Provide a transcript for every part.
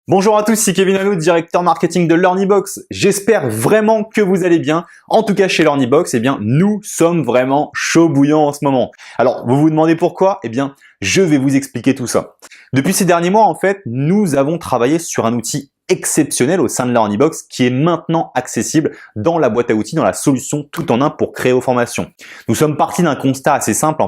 Bonjour à tous, c'est Kevin Hano, directeur marketing de LearnyBox. J'espère vraiment que vous allez bien. En tout cas, chez LearnyBox, nous sommes vraiment chaud bouillant en ce moment. Alors, vous vous demandez pourquoi? Je vais vous expliquer tout ça. Depuis ces derniers mois, nous avons travaillé sur un outil exceptionnel au sein de LearnyBox qui est maintenant accessible dans la boîte à outils, dans la solution tout en un pour créer vos formations. Nous sommes partis d'un constat assez simple.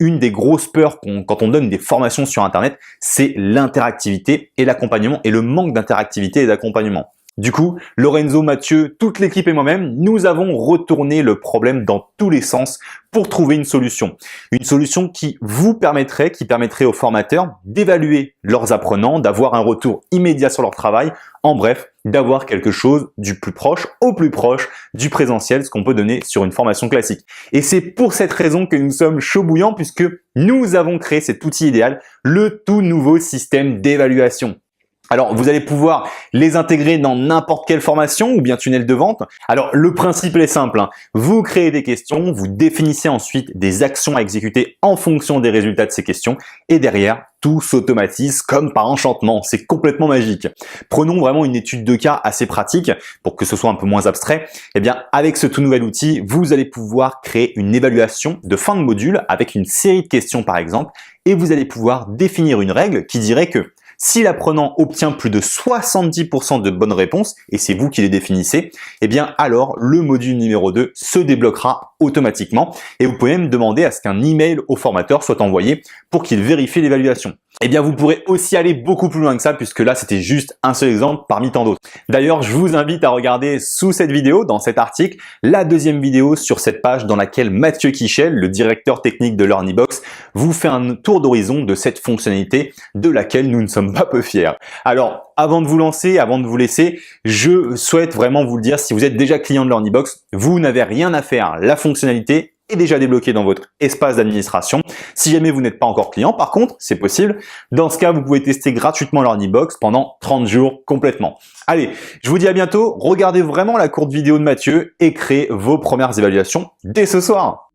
Une des grosses peurs quand on donne des formations sur Internet, c'est l'interactivité et l'accompagnement et le manque d'interactivité et d'accompagnement. Du coup, Lorenzo, Mathieu, toute l'équipe et moi-même, nous avons retourné le problème dans tous les sens pour trouver une solution. Une solution qui permettrait aux formateurs d'évaluer leurs apprenants, d'avoir un retour immédiat sur leur travail, en bref, d'avoir quelque chose du plus proche au plus proche du présentiel, ce qu'on peut donner sur une formation classique. Et c'est pour cette raison que nous sommes chauds bouillants puisque nous avons créé cet outil idéal, le tout nouveau système d'évaluation. Alors, vous allez pouvoir les intégrer dans n'importe quelle formation ou bien tunnel de vente. Alors, le principe est simple. Vous créez des questions, vous définissez ensuite des actions à exécuter en fonction des résultats de ces questions et derrière, tout s'automatise comme par enchantement. C'est complètement magique. Prenons vraiment une étude de cas assez pratique pour que ce soit un peu moins abstrait. Avec ce tout nouvel outil, vous allez pouvoir créer une évaluation de fin de module avec une série de questions par exemple et vous allez pouvoir définir une règle qui dirait que si l'apprenant obtient plus de 70% de bonnes réponses, et c'est vous qui les définissez, alors le module numéro 2 se débloquera automatiquement et vous pouvez même demander à ce qu'un email au formateur soit envoyé pour qu'il vérifie l'évaluation. Vous pourrez aussi aller beaucoup plus loin que ça puisque là, c'était juste un seul exemple parmi tant d'autres. D'ailleurs, je vous invite à regarder sous cette vidéo, dans cet article, la deuxième vidéo sur cette page dans laquelle Mathieu Kichel, le directeur technique de LearnyBox, vous fait un tour d'horizon de cette fonctionnalité de laquelle nous ne sommes pas peu fiers. Alors, avant de vous lancer, avant de vous laisser, je souhaite vraiment vous le dire, si vous êtes déjà client de LearnyBox, vous n'avez rien à faire. La fonctionnalité est déjà débloquée dans votre espace d'administration. Si jamais vous n'êtes pas encore client, par contre, c'est possible. Dans ce cas, vous pouvez tester gratuitement LearnyBox pendant 30 jours complètement. Allez, je vous dis à bientôt. Regardez vraiment la courte vidéo de Mathieu et créez vos premières évaluations dès ce soir.